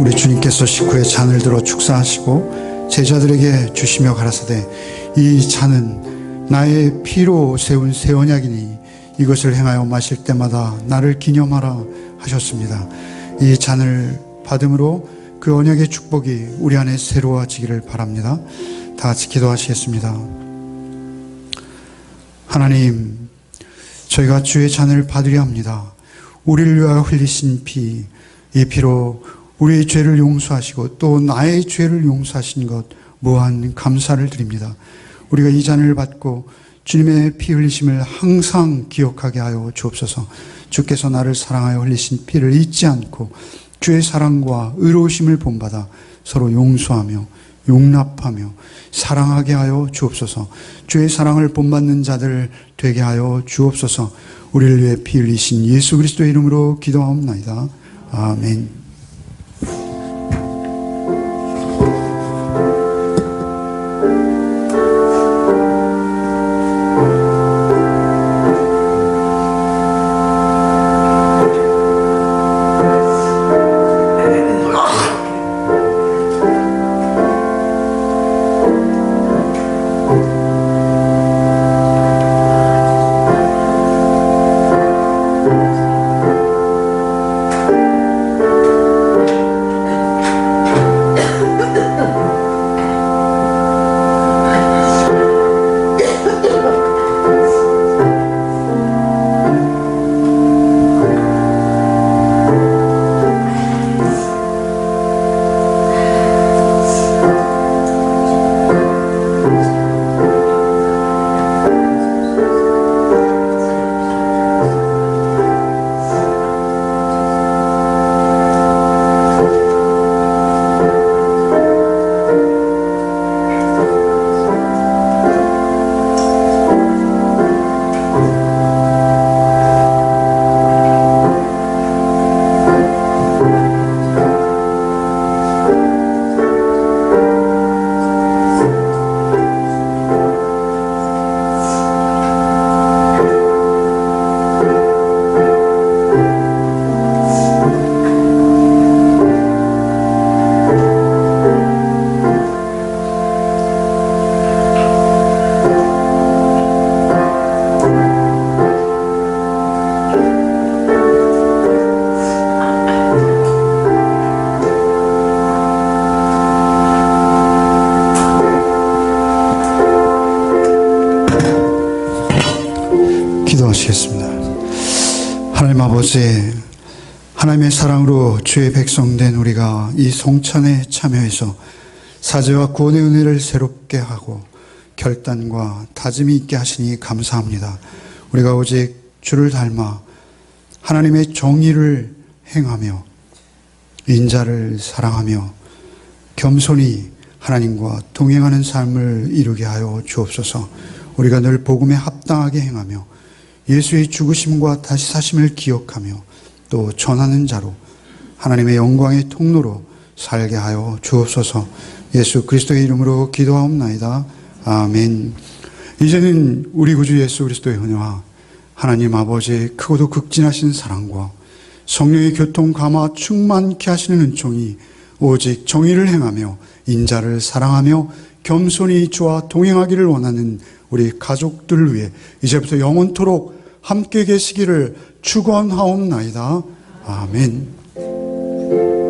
우리 주님께서 식후에 잔을 들어 축사하시고 제자들에게 주시며 가라사대 이 잔은 나의 피로 세운 새 언약이니 이것을 행하여 마실 때마다 나를 기념하라 하셨습니다. 이 잔을 받음으로 그 언약의 축복이 우리 안에 새로워지기를 바랍니다. 다 같이 기도하시겠습니다. 하나님, 저희가 주의 잔을 받으려 합니다. 우리를 위하여 흘리신 피, 이 피로 우리의 죄를 용서하시고 또 나의 죄를 용서하신 것 무한 감사를 드립니다. 우리가 이 잔을 받고 주님의 피 흘리심을 항상 기억하게 하여 주옵소서. 주께서 나를 사랑하여 흘리신 피를 잊지 않고 주의 사랑과 의로우심을 본받아 서로 용서하며 용납하며 사랑하게 하여 주옵소서. 주의 사랑을 본받는 자들 되게 하여 주옵소서. 우리를 위해 피 흘리신 예수 그리스도의 이름으로 기도하옵나이다. 아멘. 기도하시겠습니다. 하나님 아버지, 하나님의 사랑으로 주의 백성된 우리가 이 성찬에 참여해서 사죄와 구원의 은혜를 새롭게 하고 결단과 다짐이 있게 하시니 감사합니다. 우리가 오직 주를 닮아 하나님의 정의를 행하며 인자를 사랑하며 겸손히 하나님과 동행하는 삶을 이루게 하여 주옵소서. 우리가 늘 복음에 합당하게 행하며 예수의 죽으심과 다시 사심을 기억하며 또 전하는 자로 하나님의 영광의 통로로 살게 하여 주옵소서. 예수 그리스도의 이름으로 기도하옵나이다. 아멘. 이제는 우리 구주 예수 그리스도의 은혜와 하나님 아버지의 크고도 극진하신 사랑과 성령의 교통 감화 충만케 하시는 은총이 오직 정의를 행하며 인자를 사랑하며 겸손히 주와 동행하기를 원하는 우리 가족들을 위해 이제부터 영원토록 함께 계시기를 축원하옵나이다. 아멘.